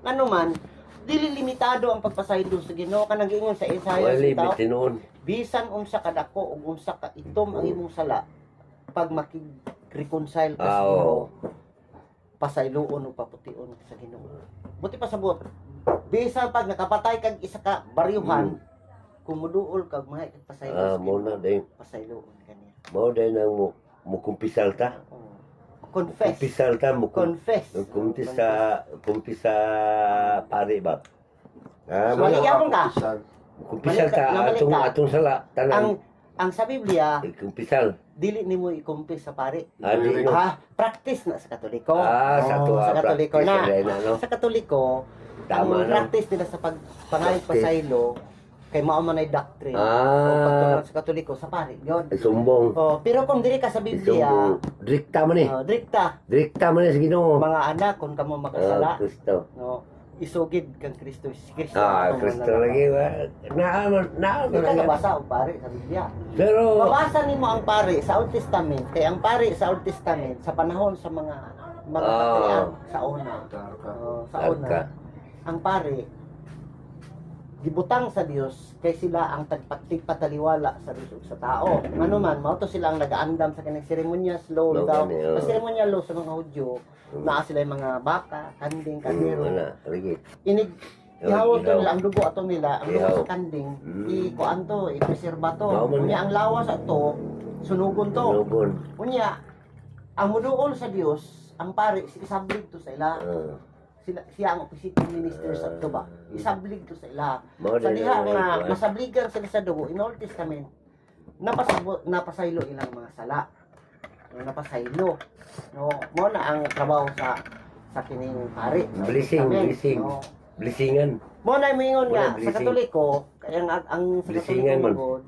Ngano man, dili limitado ang pagpasaylo sa Ginoo kanang giingon sa Isaiah Wala bitaw. limit tinuon. Bisan unsa kadako ug unsa ka itom ang imong sala pag makig-reconcile ka sa Ginoo, pasayloon o papution sa Ginoo. Buti pa sabot. Bisan pag nakapatay kag isa ka baryuhan, kung muduol kag mahay kag pasaylo sa Mo na din. pasayloon kaniya. Mo din ang mo kumpisal ta. Oh. Confess. Kumpisal ta mo Confess. kumpisa pare ba. So, maliyapon ka. Kumpisal ta Namali ka. atong sala tanan. Ang sa Biblia, Kumpisal. dili nimo i-confess sa pare. Di no. Practice na sa Katoliko. Sa tuwa sa Katoliko practice na. na, no? Sa Katoliko, Tama ang na. practice nila sa pangayag pasaylo kay mao man ay doctrine. O pagtulad sa Katoliko sa pare, yun. Sumbong. Pero kung diri ka sa Biblia, Sumbong. Direkta man eh. direkta, Direkta man eh sa Ginoo. mga anak kung kamo makasala, Kristo. no, isugid kang Kristo, si Kristo. Kristo lagi ba? Hindi ka nabasa ang pare sa Biblia. Pero Mabasa nimo ang pare sa Old Testament, kay ang pare sa Old Testament sa panahon sa mga patriarch sa una. Sa una. Arka. Ang pare gibutang sa Dios kay sila ang tagpataliwala sa Dios ug sa tao. Ano man, mao to sila ang nagaandam sa kanang ceremonious law daw. gani, oh. Sa ceremonial law sa mga Hudyo, naa sila yung mga baka, kanding, kandero. wala, lagi. Inig ihawag to nila ang dugo ato nila, ang dugo Ihaw. sa kanding, ikuan to, ipreserba to. Mao man. Unya ang lawas ato, sunugon to. Lubon. Unya, ang muduol sa Dios, ang pare, isablig to sa ila. Siya ang opposition minister sa to ba? Isablig to sa ila. Mao Sa din diha ang nga, ikuan. masabligan sila sa dugo, in Old Testament, napasaylo ilang mga sala. Napasaylo. No, mo na ang trabaho sa kining pare. sa Old Blessing, Testament, blessing. no? Blessingan. Mo na mingon nga Wala, sa blessing. Katoliko, kaya ang sa Blessingan Katoliko man. manggod,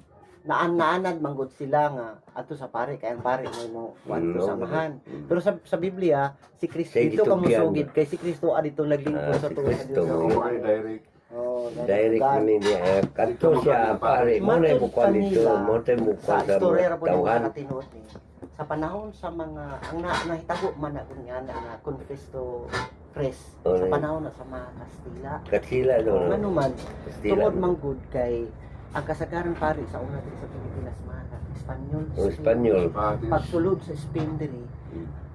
naanad manggod sila nga ato sa pare, kaya ang pare mo wanto samahan. Pero sa Biblia, si Kristo Siya dito ka gitubian. musugid kay si Kristo adito naglingkod sa Si tuwa sa Kristo. Dios. Direct. Oh, Direct ni niya. Kanto siya pare. Mo na mo kuan dito. Mo tayo mo sa kuan sa istorya ra po yung tawhan. mga tinuod ni. Sa panahon sa mga ang nahitago man na kunya na Confisto Press sa Okay. panahon na sa mga Kastila. Katsila no. Kung ano man, Kastila. tungod man good kay ang kasagaran pare sa una dito sa Pilipinas man Espanyol. Espanyol. Pagsulod sa Spain diri,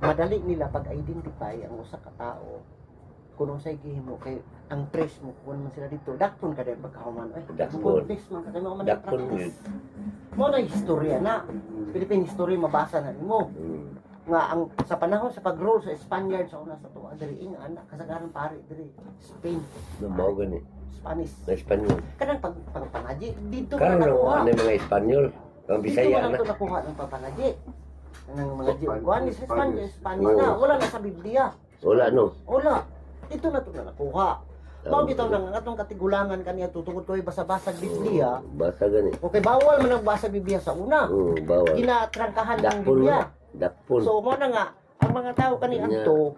madali nila pag-identify ang usa ka tao kung unsay gihimo kay ang press mo kung man sila dito dakpon ka din pagkahuman ay Dakpon. press man kasi mo man Dakpon practice mo na istorya na Philippine history mabasa na nimo nga ang sa panahon sa pag-rule sa Spaniard sa una sa tuwa diri ing anak kasagaran pare diri Spain No mao gani. Spanish Na Espanyol. kanang pangpanaji dito Karon man no nakuha ano mga Espanyol. Ang dito Bisaya man na. ito nakuha ng pangpanaji ng mga Juan sa Spanish Oo. na wala na sa Biblia Wala no. wala dito na ito na nakuha mao bitaw nang atong katigulangan kaniya tutungod ko'y basa-basa Biblia Basa gani. okay bawal man ang basa Biblia sa una Bawal. ginatrangkahan ang Dakpon Biblia na. Dakpon. so mo na nga ang mga tao kani Nya. adto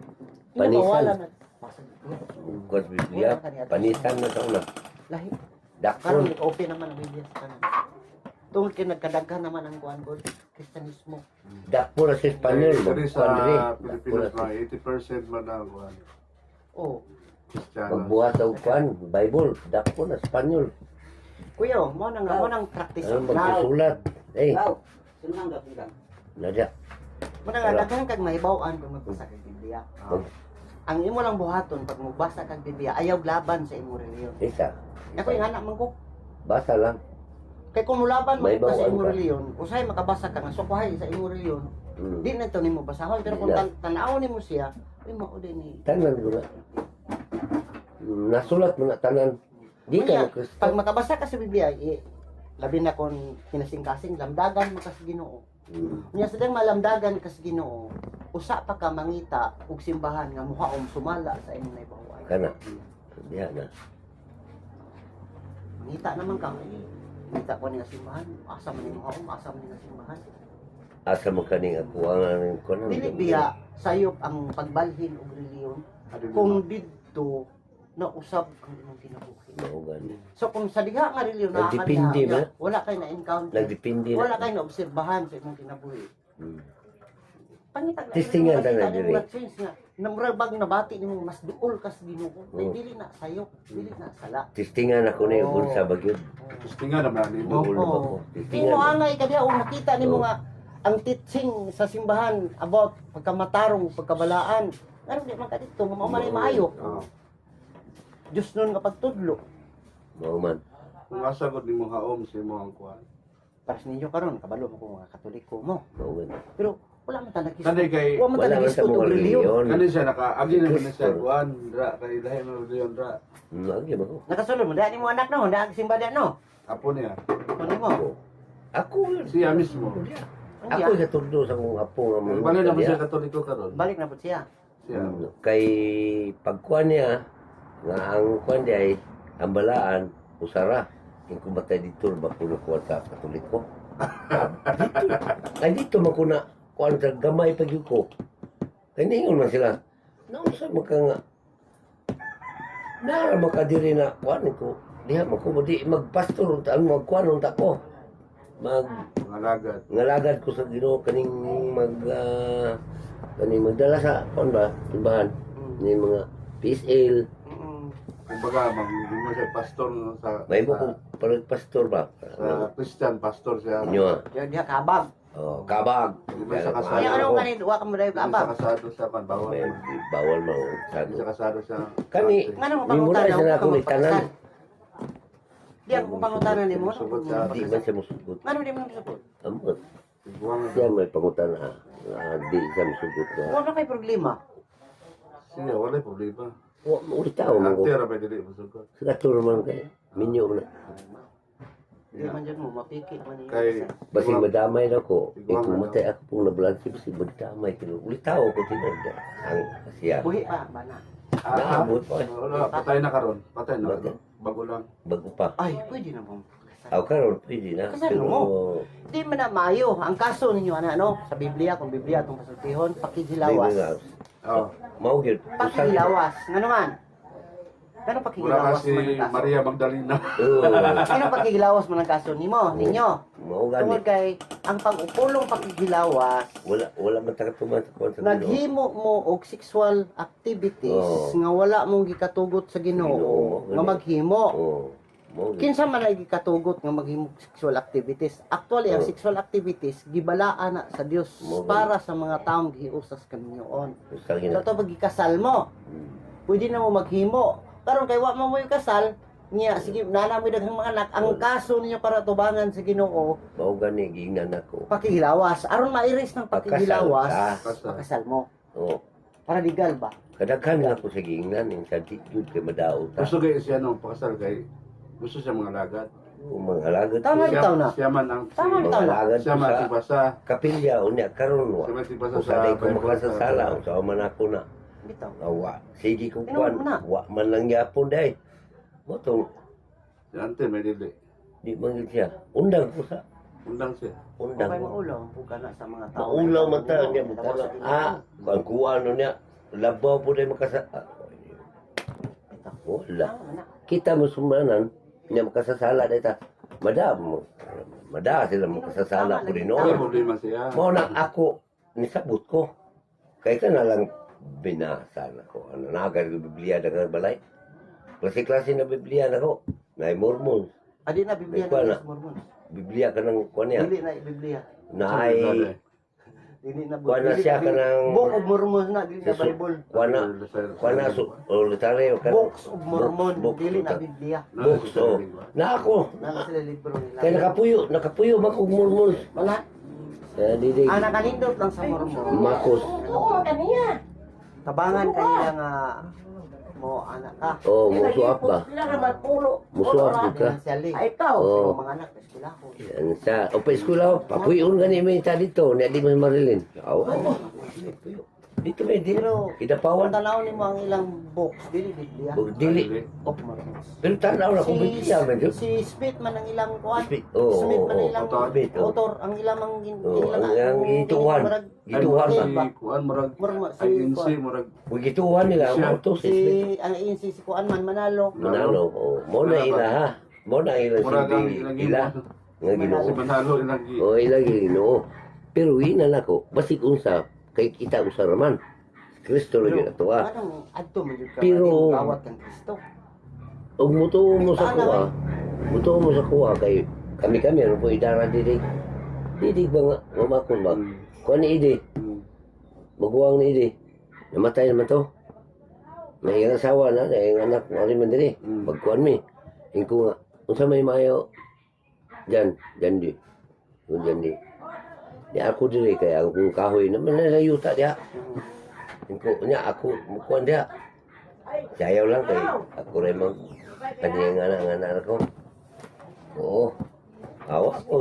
Panisan. inabawalan na basa Biblia Kwas Biblia. Panisan na sa una. lahi Dakpon. karon open naman ang Biblia sa kanan tungod kay nagkadaghan naman ang kuan god Kristiyanismo Dakpon na sa Espanyol. Diri Kuan diri. sa Dakpon na Pilipinas, mga 80% man ang oh Kristiyano. Pagbuhat og kuan, Bible, Dakpon na Espanyol. kuya mo na nga mo nang practice Ano magsusulat? Eh, nadya. mo na nga daghan kag mahibaw-an kung magbasa kag Biblia ang imo lang buhaton pag magbasa kag Biblia ayaw laban sa imong reliyon Isa. ako yung anak man ko Basa lang. kay kung mulaban mo May ka sa bawaan imong ka. reliyon usay makabasa ka nga sukuhay sa imong reliyon di na ito nimo basahon pero kung Wala. tan-aw nimo siya ay mao din ni Tanan ko na. Nasulat mo na tanan. Di Kaya, ka Kristo. pag makabasa ka sa Biblia labi na kung kinasing-kasing lamdagan mo ka sa Ginoo nya sadang malamdagan ka sa Ginoo usa pa ka mangita og simbahan nga muhaom sumala sa imong naibahuan Kana. Diha na. mangita naman ka mangita ko nga simbahan asa man ni muhaom asa man ni simbahan Asa mo kaning ako ang kuno. dili biya sayop ang pagbalhin og reliyon kung didto na usab ang imong kinabuhi Mao gani. so kung sa diha nga reliyon na Nagdepende ba? wala kay na encounter Nagdepende wala na. kay na obserbahan sa imong kinabuhi Pangitag Testingan ta na diri. change nga. Namurabag nabati nimo mas duol kas Ginoo. May Oo. dili na sayo, dili na sala. Testingan ako na yung Oo. unsa bagyod. Testingan naman nimo. Duol ba ko? Oo. Di Testingan. mo angay ka diya o nakita nimo Oo. nga ang teaching sa simbahan about pagkamatarong, pagkabalaan. Ano di man kadito, mamalay maayo. Oo. Diyos nun nga pagtudlo. Mao man. Kung asagod nimo haom sa imo ang kuan. Para sa ninyo karon kabalo mo ko mga Katoliko mo. Mao man. Pero wala man ta nagis. Kanay kay Wala man ta Wala man nagis sa mga reliyon. kani siya agi na man siya Kristo. kuan dra kay lahi mo reliyon dra. Lagi ba ko? Nakasulod mo dahil mo anak no, dahil simba diyan no. Apo niya. Ano mo? Ako yun. Siya mismo. Ang Ako diya, katuldo sa akong apo nga mga. Bali na mo siya katoliko karon. balik na po siya. Siya. Kay pagkuan niya nga ang kuan niya ay ang balaan usara yung kumatay dito ba kuno kuan sa katoliko. Dito ay dito man kuna kuan sa gamay pag ko. Kay ningon man sila. Nausa man ka nga nara makadiri na kuan ko. Diha man ko di magpastor ang magkuan unta ko. Mag Mga lagad. ngalagad ko sa Ginoo kaning kaning magdala sa kuan ba simbahan ni mga PSL Kumbaga magiging mo siya pastor no, sa may mo kung parang pastor ba sa Christian pastor siya. inyo Diya diya kabag. oh kabag Di ba sa Kaya kasado? ano kanit wa ka mo dahil Hindi siya kabag. kasado sa kan bawal. may bawal mo Hindi siya kasado sa Kani- Ngano mo Di mo na pangutana siya ka ako ni tanan. Di ako pangutana nimo. Sugot siya. di man siya musugot Ngano di mo nagsugot? amot Buwang siya may pangutan di siya musugot na Wala kay problema. siya wala problema. ulit tao mo ko Ante ra ba dili masugot. sa katuro man kay minyo na Di man dyan mo mapiki man niya. Kay basig madamay na ko Iguang ikumatay ako pong nabalansi basig madamay kino ulit tao ko tinod ang siya Buhi pa bana. naabot pa Wala, patay na karon. Patay na. Bakit? Bago lang. bago pa Ay, pwede na mo. aw karon pwede na Kasano pero mo? Di man na maayo. Ang kaso ninyo ano sa Biblia, kung Biblia itong kasultihon, pakigilawas. Oh. mao gyud Pakigilawas. Ngano man? Ngano Wala pakigilawas kasi man ang kaso? Maria Magdalena. Ngano pakigilawas man ang kaso nimo? Ninyo. mao gani Tungod kay ang pag-upulong pakigilawas, wala man tagatuman sa kuwan sa Ginoo. naghimo mo og sexual activities Oo. nga wala mong gikatugot sa Ginoo Ginoo, nga gani. maghimo. Oo. Mao gyud. Kinsa man ay gikatugot nga maghimo og sexual activities. Actually, ang Oo. sexual activities gibalaan na sa Dios Oo, para sa mga taong giusas kanyoon. Sa So Ginoo. to pag gikasal mo, Hmm. pwede na mo maghimo. Karon kay wa mo mo yung kasal, niya sige nana mo daghang mga anak. Ang kaso ninyo para tubangan sa Ginoo, Mao gani giingnan ako. pakihilawas. Aron ma-erase ng pakihilawas, Pakasal pakasal mo. Oo. Para legal ba? Kadaghan nga ako sa giingnan yung sa jud kay madaot ta. Gusto kay siya no pakasal kay gusto siya mga lagad. Kung mga alagad Tama. ko, Ikaw na. Siya man ang Tama. mga Ikaw na. alagad siya ko man sa tibasa. kapilya unya karon wa. Siya man tibasa Kung sa ko makasasala sa man ako na Bitaw. awa. Sige ko Inom kuan. mo na. Wa man lang yapon dai. Mo tong Si Ante may dili. di man gyud siya. Undang ko sa Undang siya. undang. Okay, ko. maulaw ang puka na sa mga tao. Maulaw man ta niya mutala. Ang kuan niya labaw po dai makasa. Wala. Kita mo sumanan niya makasasala dai ta. Madam, mada sila makasasala ko din Wala noon. problema siya. Mo na ako nisabot ko. Kay ka na lang binasa na ko. Ano nagal ko Biblia dagang balay. Klase-klase na Biblia na ko. Na Mormon. Adi na Biblia Ikaw na. na sa Mormon. Biblia ka ng kuan niya. Dili na Biblia. Na ay Dili na kuan na siya ka ng Book of Mormon na dili na Yesu- Bible. kuan na solitario ka. Books of Mormon Book- dili na book- Biblia. Books oh. Na ako. Na sila libro nila. Kaya nakapuyo makog Mormon. Wala. Kaya di Ang nakalindot lang sa Mormon. makos. Tabangan kanila nga mo anak ka. Oh, musuap ba? Musuap ka. Financially. Ikaw. Oh. Mga anak sa eskwelahan. Yan sa o pa eskwela papuyon gani may ta dito ni di man marilin. Aw. Dito may di Pero kung kidapawan. tanaw nimo ang ilang books dili Biblia. Dili. Of Mormon. Pero tanaw na kung bibigyan man yun. Si Smith man ang ilang kuan. Oo, Smith man ang oo, ilang Smith, oo. author, ang ilang ang Oo, ang gituhan. Gituhan si ba? kuan murag Murag si INC kuan. murag Kung gituhan nila Siya. ang auto Si ang ANC si kuan man Manalo. Manalo. Oh, mo na ila ha. Mo na ila murag ang si ilang ila nga Si Ginoo. Manalo ilang Oh, ila Ginoo. Pero ina nako, basig unsa kay kita usara man. Kristo lagi na to ah. Anong adto man jud ka Pero- gawat kang Kristo. Og mutuo mo sa kuha. Mutuo mo sa kuha kay kami ano po idara diri. Didi ba nga mamakon ba? Kuha ni Idi. Maguwang ni Idi. Namatay naman to. May asawa na, may anak na rin man diri. Pagkuhan mi. Hingko nga, unsa may mayo dyan di. Dyan di. Di ako diri kaya akong kahoy naman nalayuta diha. Hingko niya ako mukuhan diha. Sayaw lang kay ako rin mang kaniyang anak ko. Oo. Awa ko.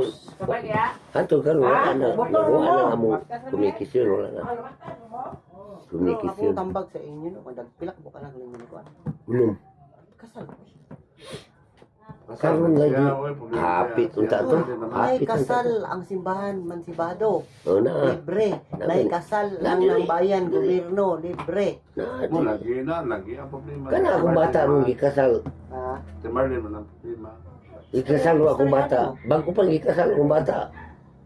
Hanto karon wala na amo kumikisyon wala na. Pero Kumikisyon. ako tambag sa inyo no, kung pilak mo ka lang ninyo ko. Unom. Kasal. Karon lagi hapit unta to. Nay Hapit unta to. kasal ang simbahan mansibado. Oh na. Libre. Nay kasal lang ng bayan, gobyerno, libre. Na. Mo lagi ang problema. Kana akong bata ron gikasal. Ah, Si Marlene man ang problema. Ikasal ko akong bata. Bago pa ikasal akong bata.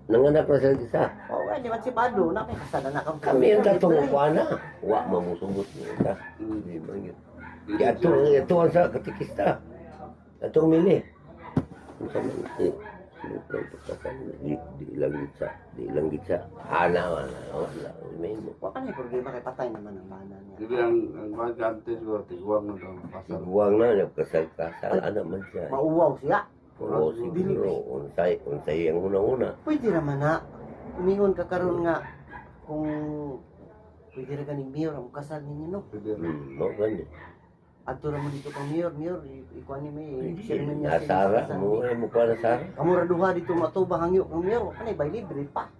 Nanganak na sa isa. oh, di mansibado na may kasal na kang Kami ang tatong kuana. Wa mamusugot niya ka. Di man yun. Ito ang sa katikista. Atong mili. Unsa man di lang gitsa. Ana wala. May mo. Wa pa na problema kay patay naman ang bana niya. Hindi ang mga gante siguro tiguang na daw pasal. Iguang na nagkasal ana man siya. Mauwaw siya. Oo siguro unsay ang una-una. Pwede naman na. Umingon ka karon nga kung pwede ra ganing mayor ang kasal ninyo no. Mo gani. Adto ra mo dito kang mayor, ikuan ni may chairman niya. Nasara mo pa na Sara. Kamu ra duha dito matubang hangyo kang mayor, kanay bay libre pa.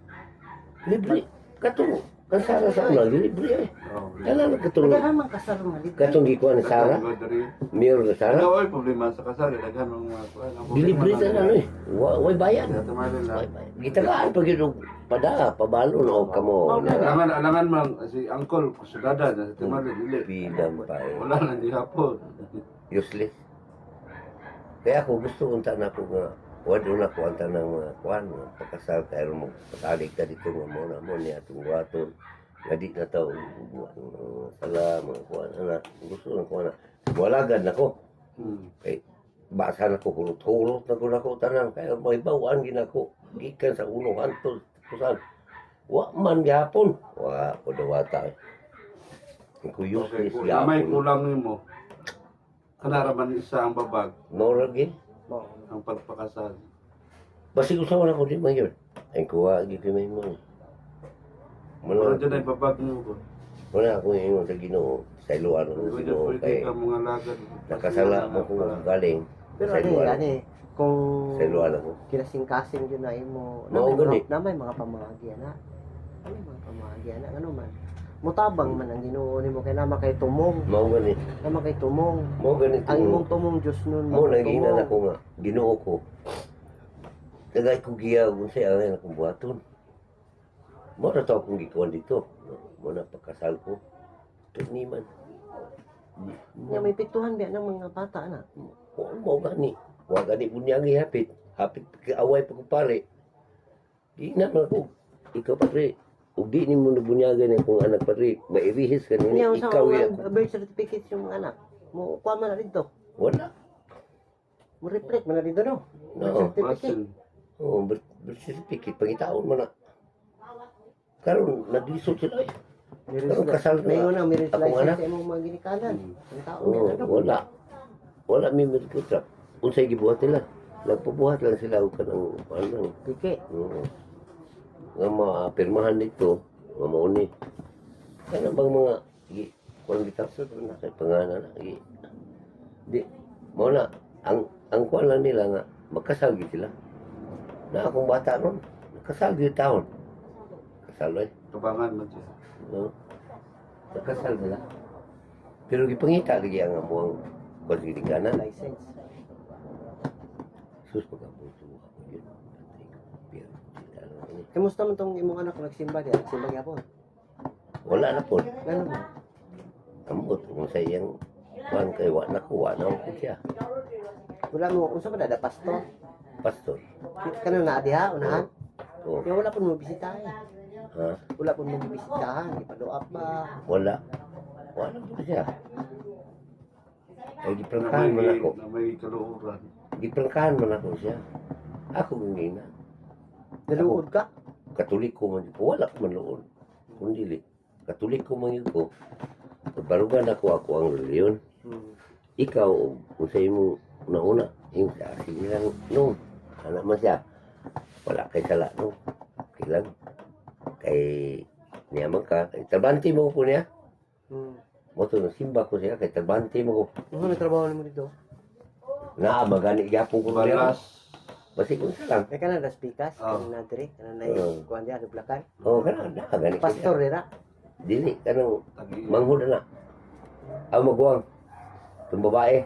Libre. Katong kan Sara sa ulang libre eh. Oh. Kailan katong Kaya man kasal nga libre. katong gikuan ni Sara. Mayor na Sara. Ano ay problema sa kasal daghan mga kuan. Dilibre na ano eh. Way bayan. Sa Marlene Way lang. bayan. Gitagaan pag yun pada pabalo no kamo. Alangan man si Uncle sudada na si Marlene dili. Bidang pa eh. Wala na di hapon. Useless. Kaya ako gusto unta na ko nga wala na ko anta ng mga kuan pagkasal kayo mo patalig ka dito nga mo na mo niya atong waton nga di na taw sala mga kuan ana gusto na ko na walagan nako kay basa na ko hulot-hulot na ko nako tanan kaya may bawaan ginako gikan sa ulo hantol kusan wa man gyapon wa ko dawata ko Okay, useless kung may gyapon kulang nimo. Kanaraman isa ang babag no lagi. ang pagpakasal. Basi gusto ko na ko di man yun. Ay kuha, gito may mo. Wala dyan ay babag niyo ko. Wala akong ingon sa Ginoo. Sa iluan ng Ginoo. Pwede Kay ka mga lagad. nakasala mo kung galing. Pero Sa ano iluan. yan kung Sa iluan ako. kinasing-kasing yun na imo Mao gani. na may mga pamahagya na. Ano yung mga pamahagya na? Ano man? Mutabang man ang Ginoo nimo kay nama kay tumong. Mao gani. Nama kay tumong. Mao gani. Ang imong tumong Dios nun. Mo mga nagingnan tumong. ako nga. Ginoo ko. Tagay ko giya kung sa ang akong buhaton. Mo na to akong gikuan dito. Mo na pagkasal ko. Tuniman. Nga may pituhan biya ng mga bata na. Mo gani. Wa gani bunyagi hapit. Hapit away pa ko pare. Di na man ako. Ikaw pare. Ug di ni mo nabunyagan akong anak pare. Mairihis ka nini. Nya sa Ikaw yan. birth certificate yung anak. Mo kuha man na dito. Wala. Mo reflect man na dito no. Oo. Birth certificate. Masin. Oh, certificate. Pangitaon mo na. Karon naglisod sila eh. Pero kasal na. May una marriage Akong license anak? sa imong mga ginikanan. Ang taon Oh, yan ano. wala. Wala may medical trap. Unsay gibuhat nila. Nagpabuhat lang sila og kanang ano. Pike. Oo. Nga mapirmahan dito, nga mauni. Kaya bang mga kuan gitasod na kay pangalan na di mo na ang kuan lang nila nga magkasal gid sila. Na akong bata ron, nakasal gid taon. Kasal ay. Tubangan man siya. No. Nakasal sila. Pero gipangita lagi ang amuang kuan gid kanan. License. Sus pagkabuto ako yun. Kamusta man tong imong anak nagsimba diya? Nagsimba gyapon. Wala na po. Ganun man. Ambot kung sa iyang kuan kay wa na ko siya. Wala mo unsa man da pastor? Pastor. Kanang na diha unahan. Oh. Kaya wala pa mo bisita eh. Ha? Wala pong mong bisitahan, ipadoap ba? Wala. Wala po siya. Ay, Na giprangkahan man ako. may kaluuran. Giprangkahan man ako siya. Ako gina. Naluod ka? Katoliko man ko. Wala ko man noon. Kung dili. Katoliko man yun ko. Pagbarugan ako ang reliyon. Ikaw, kung sa imo nauna, yung sa sige lang noon. Anak man siya. Wala kay sala no. Okay lang. Kay niyaman ka. Kay tabanti mo ko niya. Mo to simba ko siya. Kay tabanti mo ko. Ano may trabaho mo dito? Na magani gyapon ko niya. Balas. Basi kung sa lang. May kana das pikas, Oh. kana nadiri, kana Oh. nay kuan dia dublakan. Oh, kana na gani. Pastor dira. Dili kanang Tagi. manghud na. Ang magwang. Itong babae.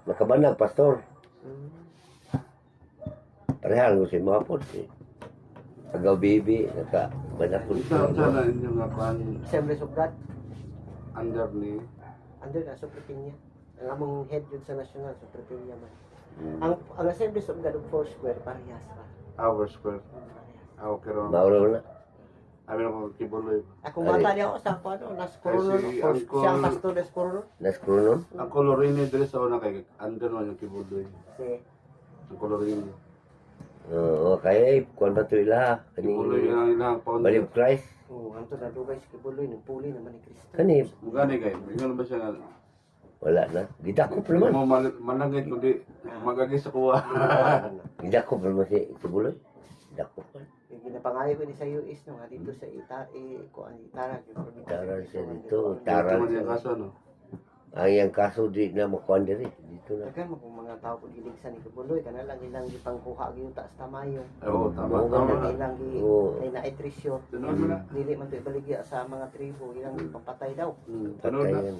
Nakabanag, pastor. Parehan ko si mga po. Si Agaw Bibi, nakabanag ko Isa na inyong akan Assembly of God, under ni ando na sa Pipinya. Ang among head yun sa national sa Pipinya man. Hmm. Ang Assembly of God of Foursquare parehas ra. our square. Ako karon. Mauro na. Amin ako kibuloy. Akong bata niya ako sa ako ano, nas Coronel, Ay, si siya ang Uncle- pastor des Coronel. Nas Kronon. Ang kolorini diri sa una kay under man yung kibuloy. Si Ang kolorini. Oo, kaya kuwan ba ito ila? Kibuloy Kani ang ilang founder. Balib Christ. anto na dugay si Kibuloy ng puli naman ni Kristo. Kani, Mugani kay, ingon ba siya nga wala na. Gidakop naman. mo manangit kundi magagi sa kuha. Gidakop naman si Buloy. Gidakop man. Yung ginapangayo ko ni sa US no, nga dito sa kuan Itara, yung Taran siya dito. Taran Taran yung siya. kaso no. Ang iyang kaso di na makuhan diri. Dito na. Dagan mo kung mga tao kung iligsan ni Kibuloy, kana lang ilang gipangkuha gyud ta sa tamayo. Oo, tama Oo, tama Kana na. ilang gi Oo. kay naitrisyo. Tunon mo na. Dili man to ibaligya sa mga tribo, ilang gipapatay daw. Tunon na. Patayan.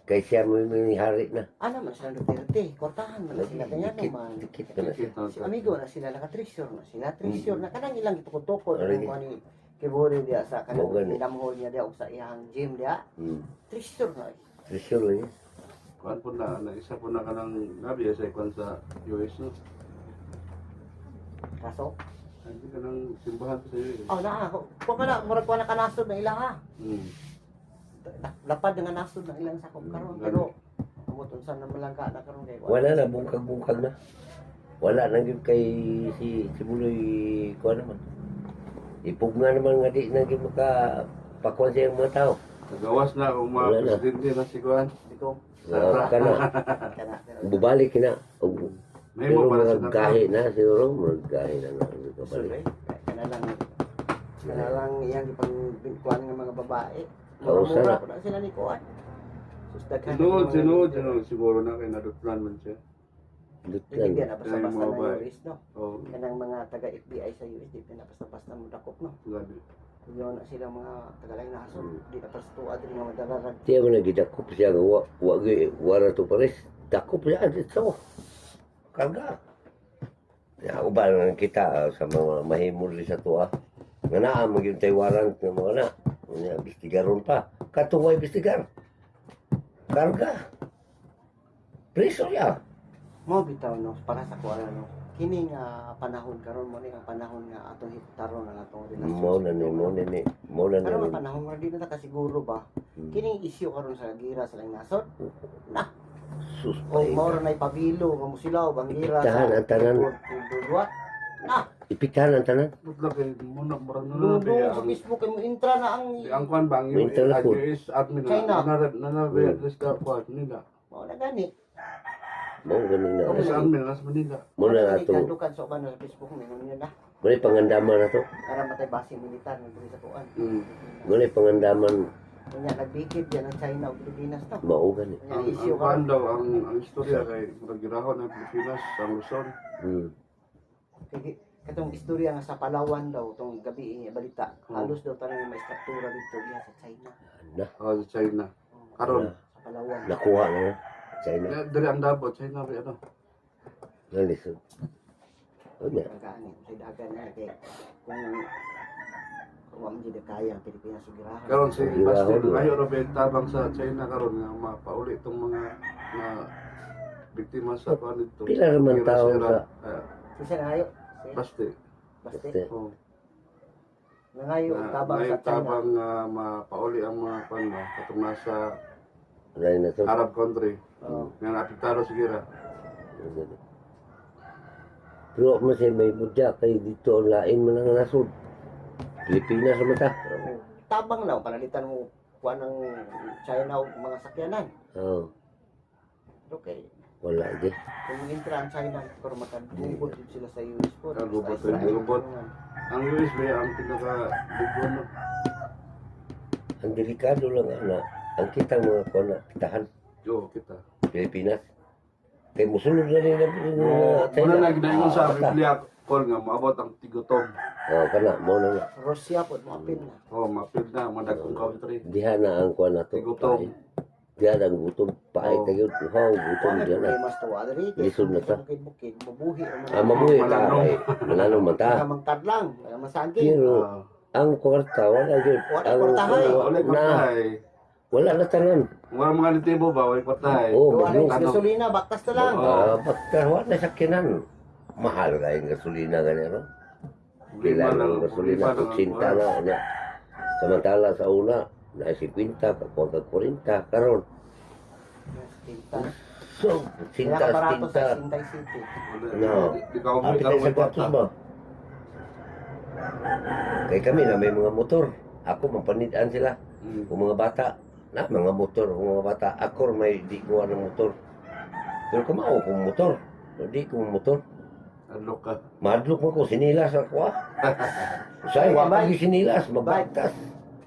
Kay siya may hari na. Ano man sila Duterte, kortahan man na sila kanya Dikit, man. dikit ka na siya. Si amigo na sila nakatrisyor na sila trisyor na kanang ilang gitukod-tukod Ari. kung ani Kibuloy dia sa kanang Mao gani. damhol niya dia og sa iyang gym dia. Hmm. Trisyor na. Trisyon lang yan. Kuan po na, isa po na kanang nabi sa ikon sa US no. Kaso, Hindi ka nang simbahan sa US. oh na ako. Kung kana murag ko na kanasod na ila ha. Lapad nga nasod na ilang sakop karon pero umot unsa na malangka na karon kay Wala na, bungkag-bungkag na. Wala na yun kay si Buloy kuha naman. Ipugna naman nga di na yun makapakuan sa mga tao. Nagawas na kung mga Wala na. presidente na si Kuan. dito Ka na. kana pero Bubalik na. Og- May Pero mo para sa magagahi na siguro. Magagahi na na. Kabalik. kana lang iyang ipang kuan nga mga babae. Kausa Mura na. ko na sila ni kuan. Susdagan. Sinod, siguro na kay nadutlan man siya. Dutlan. Hindi na basta-basta Mga na babae. US no. Oo, Kanang mga taga FBI sa US di na basta-basta mo dakop no. grabe. Yun na sila mga tagalay na hasod. Di na pa sa tuwa din nga madalaran. Tiya mo na gidakop siya nga wala to pares. Dakop siya dito. Karga. Ya, ubal lang kita sa mga mahimuli sa tuwa. Nga naa magyung tay warrant ng mga na. Nga bistigaron pa. Katuway bistigar. Karga. Preso ya. Mo bitaw no para sa kuan no. Kini nga panahon karon mo ni ang panahon nga atong hitaron ang atong relasyon. Mo na Karon ni. nga panahon nga di na ta kasiguro ba. Kining issue karon sa gira sa lang nasod. Na, Sus. o mao ra nay pabilo nga musilaw bang gira Ipitahan ang tanan. Dudwa. Na, Ipitahan ang tanan. Butla kay muna mura na ludo na sa Facebook kay mo intra na ang ang Kuan bang May yung telefon. US admin China. na address ka Kuan nila. mao na gani. Mo ganun na. US admin nas Manila. Mo na Ano ato. kadukan sa uban sa Facebook mo yun na. Mo na pangandaman na to. Para matay base militar nga diri sa kuan. Mo na pangandaman Kanya nagbikid yan ang China ug Pilipinas to. mao gani. Kanya Ang issue Kuan karon. daw ang istorya kay nagirahon ng Pilipinas sa Luzon. Hmm. Katong istorya nga sa Palawan daw tong gabi balita. Hmm. Halos daw tanang may struktura dito diha sa China. Na. Sa China. Karon. Sa Palawan. Nakuha na. China. Dili ang dabot China ba ano? Nalisod. O niya. Pagkaani sa dagan na kay kung wa man jud kaya ang Pilipinas sugirahan. Karon si Giraho Pastor doon. ngayon ra tabang sa China karon nga mapauli itong mga na biktima sa kuan dito. Pila naman tao Sira-sira. sa- Kasi na ayo. Baste. Baste. Baste. Oh. Nangayo na tabang may sa China. tabang mapauli ang mga kwan mo katong nasa Wala na to. Arab country. Oo. Nga napiktado sigira. Pero masay may budya kay dito ang lain man ang nasod. Pilipinas naman ta. Pero tabang na panalitan mo kuha ng China o mga sakyanan. Oo. Okay. Wala di. Kung intra ang China, pero makagubot din sila sa US po. Kagubot, Sa Israel. kagubot. Ang US ba ang pinaka big one no? Ang delikado lang ana. Ang kitang mga kuana kitahan Yo, kita. Pilipinas. Kay musulod na rin ang Muna na ginayon sa bata. Biblia call nga maabot ang tigutong. Oo, kana mo na nga. Russia po, mapin na. Oh, mapil na madagong country. Diha na ang kuana to. Tigutong. Diha ang gutom paay Oo. tayo. Haw gutom Kung diha na. mas tuwa, dari. Lisod na ta. Bukid-bukid, mabuhi. Mabuhi ta Malanong. kay mananong man ta. Mga magtadlang, mga masaging. Pero Ah, ang kwarta wala gyud. Wala Ang kwartahay. wala na patay. wala na tanan. Wala mga nitibo ba, wala patay. Oo, Wala yung magluto. gasolina, baktas na lang. Oo. Bakta wala sakyanan. Mahal ka yung gasolina ganyan. Pila ng gasolina, 80 na. Ano. Samantala sa una, na 50, kakuha ka 40, karon. Tinta. So, Kaya kabarato sinta. sa Sintay City. No. Di ka Apit umay tayo sa gatos ba? Kay kami na may mga motor. Ako, mapanidaan sila. Kung mga bata, na mga motor, kung mga bata. Ako may di kuha ng motor. Pero kamao kung motor. Di ko motor. Adlok ka. Madlok mo ko, sinilas ako ah. Sa'yo, Bye, wapag bye. yung sinilas, mabaktas.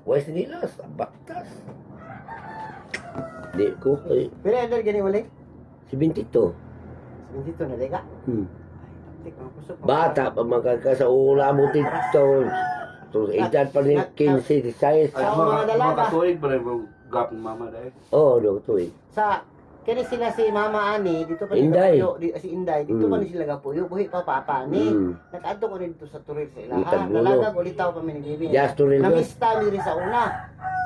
Why sinilas? Baktas. Di ko, eh, Pero ano gani wala? si Bintito. Sabi dito na lega. Hmm. Tik ang kusog. Bata pa magkakasaula mo dito. So, edad pa ni 15, 16. Sa mga dalaga. katuig pa rin yung gap ng mama dahil. Oo, do, to eh. Sa kani sila si Mama Ani dito pa Inday. si Inday dito pa Mm. ni sila gapuyo buhi pa papa ni. Hmm. Nag-adto ko dito sa turig sa Ang ilaha. tagbulo. Dalaga ko litaw pa mi ni bibi. Just to real good. Namista mi rin sa una.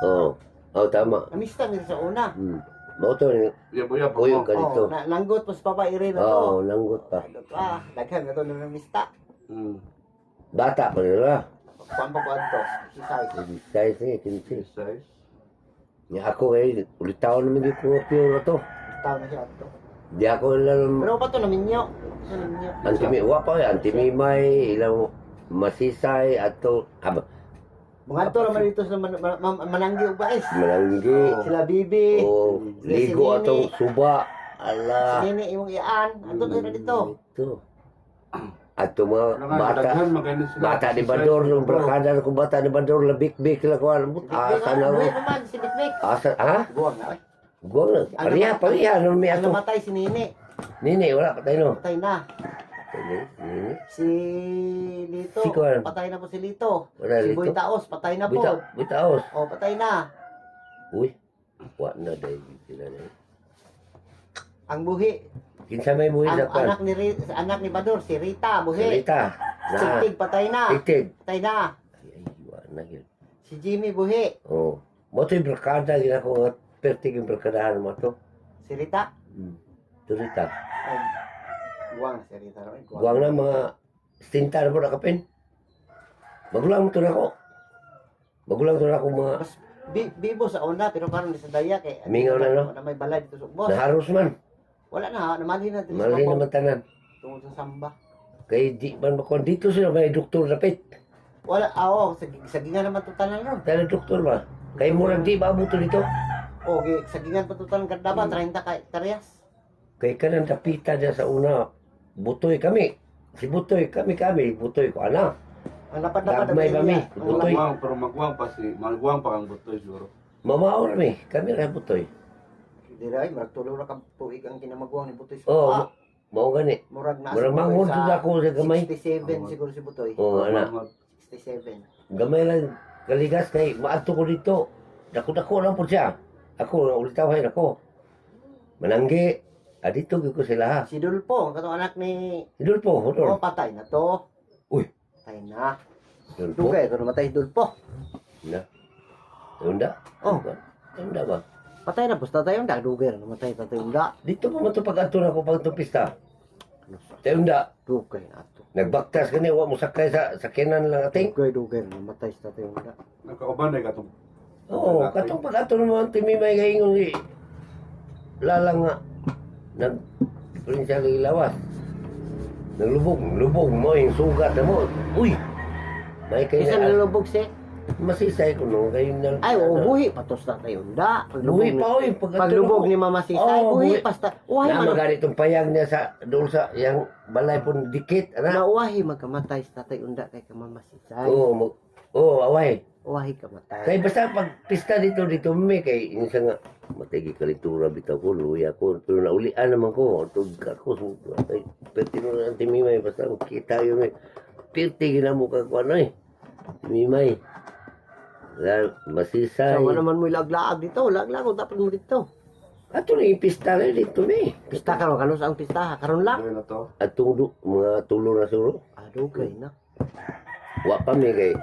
Oo. Oh, tama. Namista mi rin sa una. Hmm. Mauto ni Yabo-yabo Uyong mo. ka dito. Oh, langgot pa sa papa iri na Oo, to. langgot pa. Ah, daghan na to na namista. Bata pa nila. Kuan pa ko adto. Si Sai. 16, 15. Size. Nga ako eh, ulit taon naman di ko pure na to. Taw na siya adto. Di ako lang Pero pa to naminyo. Naminyo. antimi wa pa antimimay ilang masisay ato Mga to naman dito sa mananggi ug bais. malanggi Sila bibi. o ligo atong suba ala Si Nini imong iyaan. Adto na dito. ito ato mga bata Daghan magkano sila. bata ni Bador nung barkada ko bata ni Bador labik-bik lang ko alam mo asa na ro Buhay naman si Bitbik. asa ha Buwang na. eh. guwang na pariha no mi Ang ato namatay si Nini. nini wala patay no Patay na. nini Si Lito. Si Kuan. Patay na po si Lito. wala Si dito Boy Taos. Patay na po. bitaos O, patay na. uy wa na dai sila na Ang buhi. kinsa may buhi Ang sa kwan anak ni Bador, si Rita, buhi. Rita Si na Tig, patay na. itig Patay na. ay wa na yun Si Jimmy, buhi. oh mo to'y barkada gina ko nga pertig yung barkadahan mo to Si Rita. to Rita Ay, guwang si Rita. Ay, guwang na mga stinta na po nakapin magulang mo to na ko magulang to na ko mga Mas bibo sa una, pero parang di sa daya. Kay, Mingaw na, no? Na may balay dito sa ubos. naharos man Wala na, namali na dito mali sa naman tanan tungkol sa samba. kay di man makon dito sila may doktor napit Wala, sa gingan naman tutanan ron. tayo doktor ba kay murag di ba mo to dito O, sa gingan pa tutanan kardaba, 30 ka hektaryas. kay kanang dapita niya sa una butoy kami si butoy kami butoy ko ana Ang lapad-lapad Gagmay ba, mi? Ang Butoy. Magwang, pero magwang pa si, magwang pa kang butoy siguro. mamao mi kami ra butoy Di rin, marag tulo na ka tuig ang kinamagwang ni Butoy. oh Ah, mao gani murag na murag manghod jud ako sa gamay 67 siguro si Butoy. oh ana 67. gamay lang kaligas kay maadto ko dito dako-dako lang po siya ako ulitaw ako mananggi adito gyud ko sila ha Si Dulpo, katong anak ni idol po Oh, hodor patay na to. Uy. Patay na. idol po Dugay, kung namatay si Dulpo. na unda Oh. unda ba Patay na, basta tayo na. Dugay, namatay tatay unda. dito pa man to pag-adto na ko pag itong pista Tayo da, Dugay na ato. nagbaktas ka niya, wa mo sakay sa sakinan lang ating. Dugay namatay sa tayo da. Nakauban na katong Oo, katong pag-ato naman, timimay kaingon ni lalang nga, nag-prinsya lawas. Naglubog mo, yung sugat na mo. Uy! May kayo Isa na, nalubog si. masisay ko no, kayo na. Ay, buhi patos na tayo da. Buhi pa, oy, Paglubog ni Mama Sisay, Oo, buhi buhi. basta. Uwahi Na man. magalit yung payag niya sa, doon sa, yung balay po dikit, ana. Nauwahi magkamatay sa tatay unda kay ka Mama Sisay. Away. Uwahi kamatay. Kaya basta pag pista dito may kay insa nga matigi kalitura bitaw ko luya ko pero naulian naman ko tug ako ay pertino na timimay basta kita yun may pirti gina mo ka kuan ay timimay la masisay So, wala man mo ilaglaag dito. Laglaag dapat mo dito. ato na yung pista na dito may Pista karon kanos ang pista karon lang. Dugay na to. atong mga tulo na suro Dugay na. wa pa may kay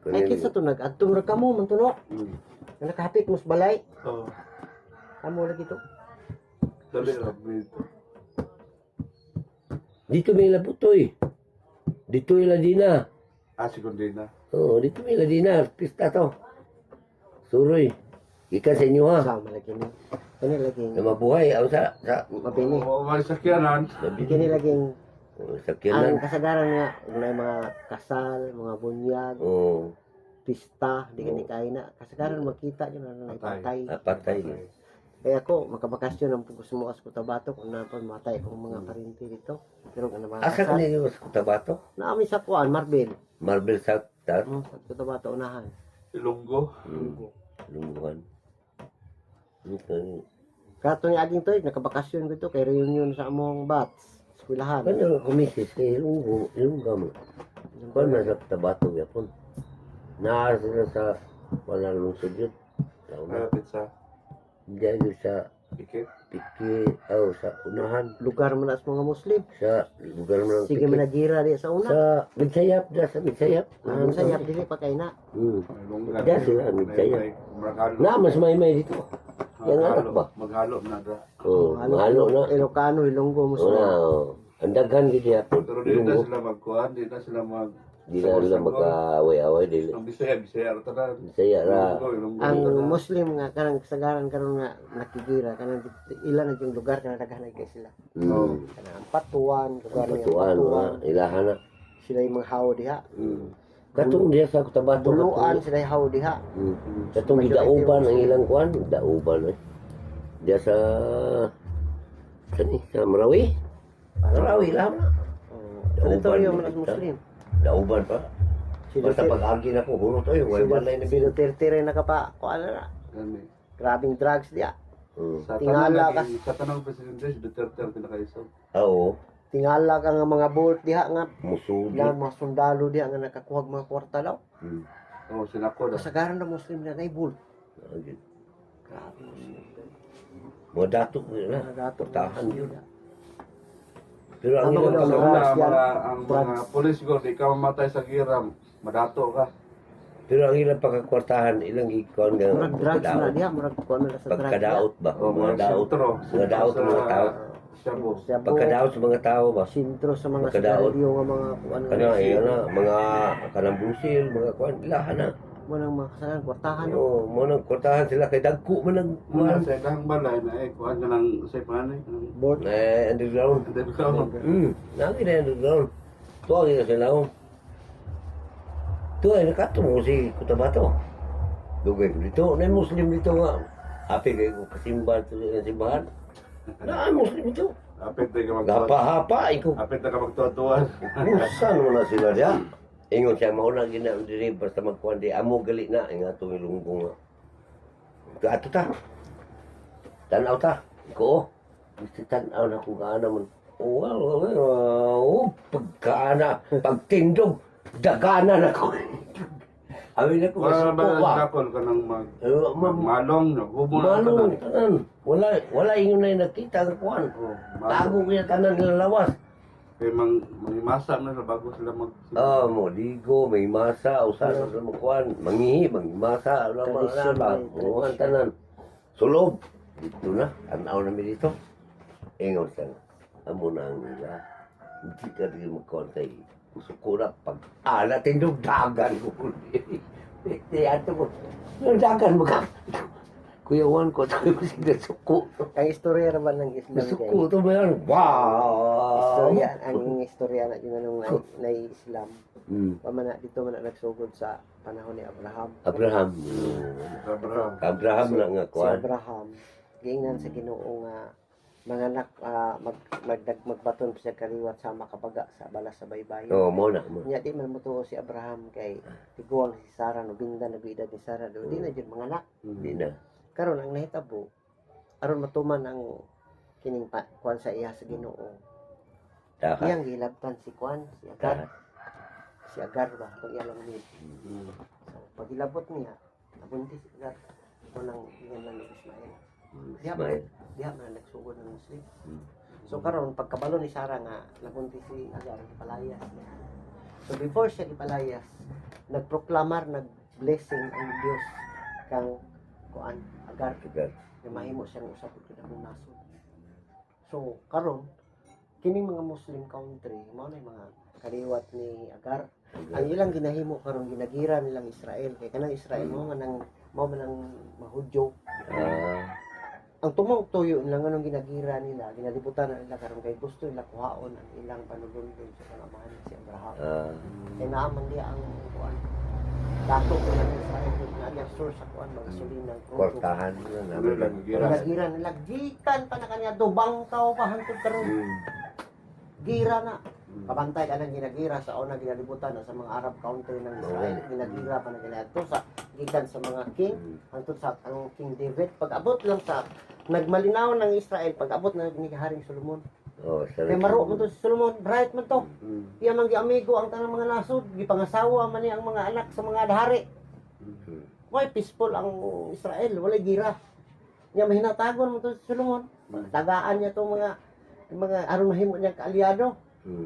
Ay kinsa to nag-adtong ra kamo man tuno. Nga nakahapit mo sa balay. Oh, Kamo lagi to. dali ra dito. dito may labutoy dito ila dina Sekundi na. dito may ila dina pista to suroy ikan sa inyo ha Sama lagi ni. Kani lagi. na mabuhay ang sa Mabini. May sakyanan. Kini laging sakyanan ang kasagaran nga unay mga kasal, mga bunyag, oh pista, di kani kay na. Kasagaran makita yun na patay. patay Kaya ako makabakasyon ang gusto mo as Cotabato kung napon matay akong mga parinti dito. Pero kana mga asa kasal. kanino sa Cotabato Naami sa kuan Marbil. Marble South Tar Sa Cotabato unahan. Ilonggo. lungguhan Kato ni aging toy nakabakasyon ko to kay reunion sa among bats. Eskwelahan. kanya kumisis kay ilungga mo kung na sa Cotabato yapon naar sila sa wala lungsod yun launa Malapit sa diyan yun sa Pikit. Piki sa unahan Lugar man as mga Muslim. sa lugar mo ng Sige Piki managira di sa una. sa Midsayap sa Midsayap Ang sayap dili pa kay na. Ilongga. Diyan sila, Midsaya. Maghalo. na mas may dito yan anak ba Maghalo na da. mahalo na Ilocano, Ilonggo, oo Muslim. na ang daghan gid yapon Pero di na sila magkuhan, di na sila mag... di na nila magkaaway-away dili Ang Bisaya ra tanan. Bisaya ra Ilonggo, Ang tanan. Muslim nga kanang kasagaran karon nga nakigira kanang ilan na yung lugar kanang daghan kay sila. Kanang ang Patuan, lugar na yung Patuan Patuan. ilahan na Sila yung mga hawo diha. katong diya sa Cotabato Buluan sila yung hawo diha. katong gidauban ang ilang kuan dauban diya sa sa Marawi lang na Teritoryo man ang Muslim. dauban pa Sila basta pag-agi na ko hurot tayo way balay na sila tere na kapa kuan na. Gani. Grabing drugs diha. Sa Tingala ka. sa tanang presidente, si Duterte ang pinakaisog. oo Tingala ka nga mga bolt diha nga musugi ilang mga sundalo diha nga nakakuha mga kwarta daw. Oh, sinako na. Kasagaran na Muslim na nay bolt. Grabe. Grabe Muslim. Mga dato nila Mga dato portahan Muslim yun diha. pero ang Ano ilang ba, Sa mga una, drugs yan? ang mga polis ko, di ka mamatay sa giram, madato ka. pero ang ilang pagkakwartahan ilang gikon nga Murag drugs na pagkadaot diha, murag kuan na sa drugs. pagkadaot ba O, mga daot sentro. mga daot ng mga tao Shabu. pagkadaot sa mga tao ba sintro sa mga Pagkadaot. sigarilyo nga mga kuan nga. kana ayan na mga kanang busil mga kuan ilahan na Mo nang mga kasagaran kwartahan no. oo mo nang kwartahan sila kay dagko man ang Muna kuan sa ilang balay na kuhaan ka ng sa panay. Bolt. underground Then ka nagi na underground tuwag na sila tuwag na kato mo si Cotabato dugay ko dito na Muslim dito nga api kay ko kasimba to sa simbahan na Muslim dito apit na ka magtuwa. gapa-hapa ikaw Apit na ka magtuwa-tuwan. Saan mo na sila diya? Ingon siya, mauna gina diri basta magkuhan di amo gali na nga itong ilunggong nga. Ato ta. Tanaw ta. Ko. Gusto tanaw na kung gaana mo. Pagkaana, pagtindog, dagana na ko. Amin na ko, Wala ba masuko dakon ka ng Eh, magmalong, naghubo na ka Malong, na. tanan. Wala ingon na yung nakita ang kuhan. Oh, Tago kaya tanan nilalawas. Kaya mangimasa na bago sila mag... Mo ligo, may masa, usan sa makuan, mangihi, mangimasa, ano Tradisyon ba? ba? Muhan tanan. Sulob. Dito na, tanaw na mi dito. Ingon siya. Amo na ang nila. Hindi ka rin magkuhan kay suko na pag natin yung dagan ko. Hindi, ato ko. Yung dagan mo ka. Kuya Juan ko, tayo ko sige suko. Ang istorya naman ng Islam Suko to ba yan? Wow! Istorya, ang istorya na yun anong na Islam. Hmm. Pamana dito man na nagsugod sa panahon ni Abraham. Abraham. Abraham. Abraham na nga Si kuhan. Abraham, giingnan sa Ginoo nga manganak magbaton siya kaliwat sa makabaga sa balas sa baybayin. Oo, mo na. Mo. Nya di man mutuo si Abraham kay tiguang si Sarah no binda na edad ni Sarah do di na jud manganak. Hindi na. Karon ang nahitabo aron matuman ang kining kuan sa iya sa Ginoo. Taka. Iyang gilabtan si kuan si Agar. Si Agar ba pag ilang ni. So pag ilabot niya nabuntis si Agar unang gingan ni Ismael. Ismail. Diha man nagsugod ng Muslim. Hmm. So karon pagkabalo ni Sarah nga nabuntis si Agar ipalayas niya. So before siya ipalayas, nagproklamar nag-blessing ang Dios kang kuan Agar Agar. nga mahimo siyang usa pud kadagong nasod. So karon kining mga Muslim country mao na mga kaliwat ni Agar. Ang ilang ginahimo karon ginagira nilang Israel kay kanang Israel mo man ang mahudyo. Ang tumong tuyo nila nga nung ginagira nila, ginalibutan na nila karon kay gusto nila kuhaon ang ilang panulundon sa panamahan si Abraham. Kaya naaman niya ang kuan. Dato ko ng Israel na niya source sa kuan mga gasolina ng crudo. Kortahan mo na Ano lang, gira. Ginagira nila gikan pa na kanya dubang tao pa hangtod karon. Gira na. Kabantay ka ng ginagira sa una ginalibutan na sa mga Arab country ng Israel. Ginagira pa na ginadto sa gikan sa mga king hangtod sa ang King David. Pag-abot lang sa nagmalinaw ng Israel, pag-abot na ni Haring Solomon. Oh, Kaya maro mo to si Solomon, bright man to. Mm. Iya man giamigo ang tanang mga nasod, gipangasawa man ni ang mga anak sa mga hari. Why peaceful ang Israel, wala gira. Nya mahinatagon mo to si Solomon. Tagaan niya to mga aron mahimo niya kaalyado.